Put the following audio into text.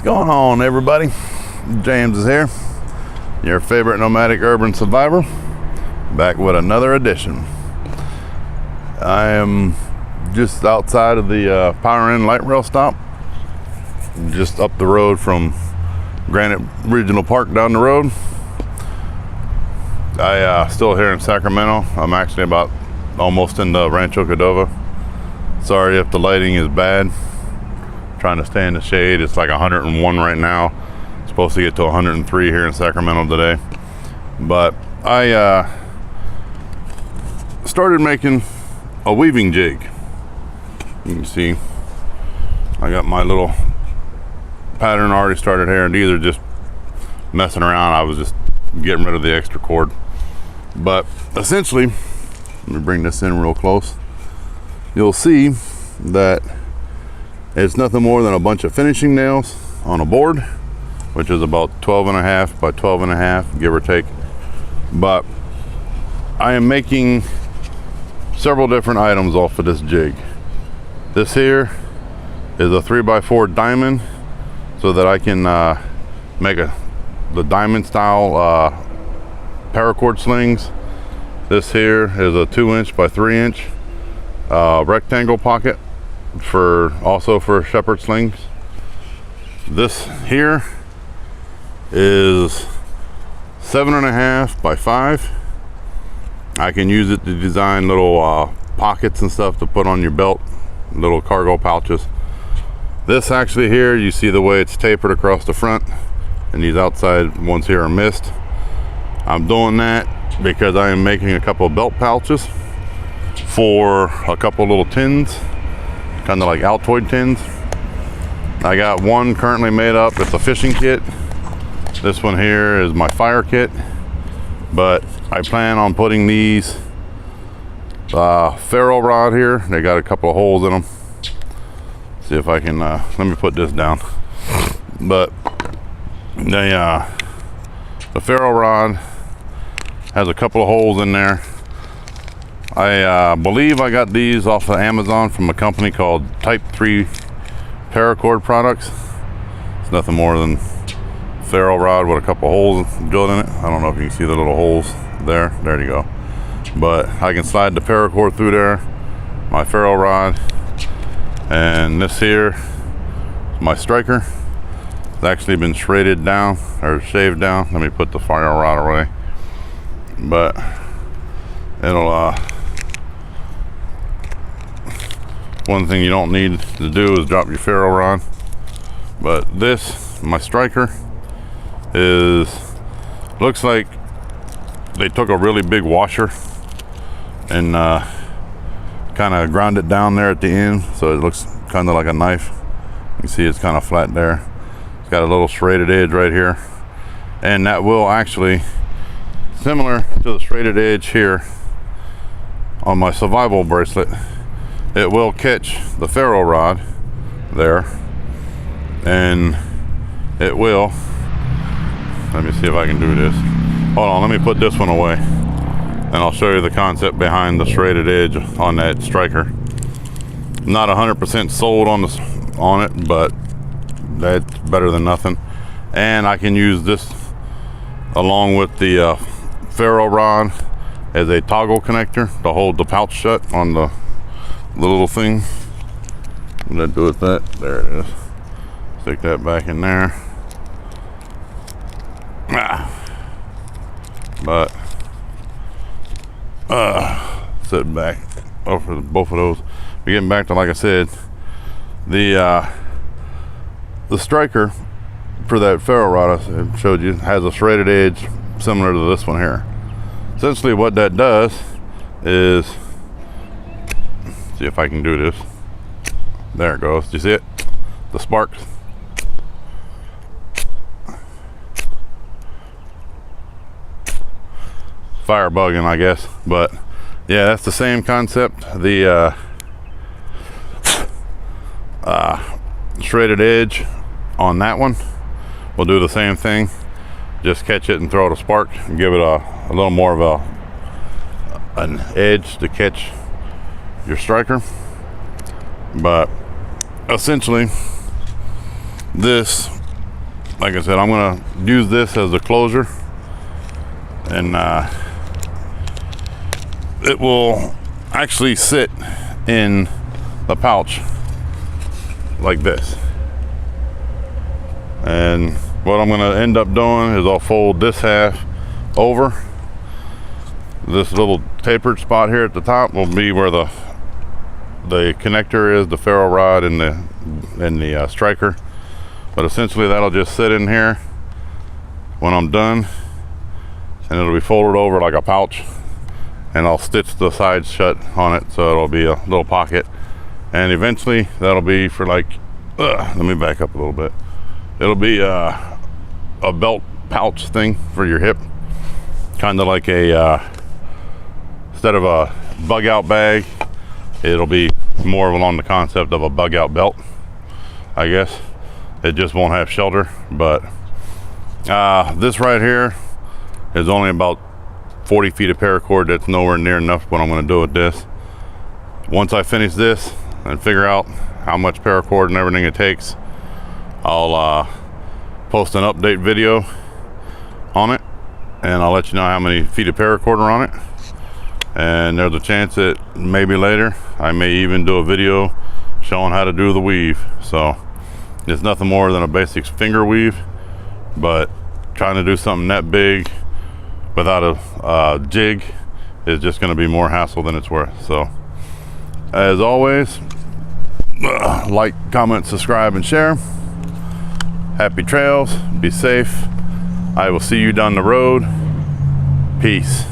What's going on, everybody? James is here, your favorite nomadic urban survivor, back with another edition. I am just outside of the Power Inn light rail stop, just up the road from Granite Regional Park down the road. I still here in Sacramento. I'm actually about almost into Rancho Cordova. Sorry if the lighting is bad. Trying to stay in the shade. It's like 101 right now. It's supposed to get to 103 here in Sacramento today. But I started making a weaving jig. You can see I got my little pattern already started here, and these are just messing around. I was just getting rid of the extra cord. But essentially, let me bring this in real close. You'll see that it's nothing more than a bunch of finishing nails on a board, which is about 12.5 by 12.5, give or take. But I am making several different items off of this jig. This here is a 3x4 diamond, so that I can make the diamond style paracord slings. This here is a 2" by 3" rectangle pocket also for shepherd slings. This here is 7.5 by 5. I can use it to design little pockets and stuff to put on your belt, little cargo pouches. This actually here, you see the way it's tapered across the front, and these outside ones here are missed. I'm doing that because I am making a couple of belt pouches for a couple little tins, kind of like Altoid tins. I got one currently made up. It's a fishing kit. This one here is my fire kit, but I plan on putting these ferro rod here. They got a couple of holes in them. See if I can let me put this down. But the ferro rod has a couple of holes in there. I believe I got these off of Amazon from a company called Type 3 Paracord products. It's nothing more than ferro rod with a couple of holes drilled in it. I don't know if you can see the little holes there. There you go. But I can slide the paracord through there, my ferro rod, and this here is my striker. It's actually been shredded down or shaved down. Let me put the fire rod away. But it'll one thing you don't need to do is drop your ferro rod. But this, my striker, looks like they took a really big washer and kind of ground it down there at the end, so it looks kind of like a knife. You can see it's kind of flat there. It's got a little serrated edge right here, and that will actually, similar to the serrated edge here on my survival bracelet, it will catch the ferro rod there, and it will, let me see if I can do this. Hold on, let me put this one away, and I'll show you the concept behind the serrated edge on that striker. I'm not 100% sold on it, but that's better than nothing. And I can use this along with the ferro rod as a toggle connector to hold the pouch shut on the little thing. What did I do with that? There it is. Stick that back in there. But sit back over both of those. We're getting back to, like I said, the striker for that ferro rod I showed you has a serrated edge similar to this one here. Essentially what that does is, see if I can do this. There it goes. Do you see it? The sparks. Fire bugging, I guess. But yeah, that's the same concept. The shredded edge on that one will do the same thing. Just catch it and throw it a spark and give it a little more of an edge to catch your striker. But essentially this like I said, I'm gonna use this as the closure, and it will actually sit in the pouch like this. And what I'm gonna end up doing is I'll fold this half over. This little tapered spot here at the top will be where the connector is, the ferro rod and the striker. But essentially that'll just sit in here when I'm done, and it'll be folded over like a pouch, and I'll stitch the sides shut on it so it'll be a little pocket. And eventually that'll be for like, let me back up a little bit. It'll be a belt pouch thing for your hip, kind of like a instead of a bug out bag, it'll be more along the concept of a bug out belt, I guess. It just won't have shelter. But this right here is only about 40 feet of paracord. That's nowhere near enough what I'm going to do with this. Once I finish this and figure out how much paracord and everything it takes, I'll post an update video on it, and I'll let you know how many feet of paracord are on it. And there's a chance that maybe later I may even do a video showing how to do the weave. So it's nothing more than a basic finger weave, but trying to do something that big without a jig is just going to be more hassle than it's worth. So as always, like, comment, subscribe, and share. Happy trails, be safe. I will see you down the road. Peace.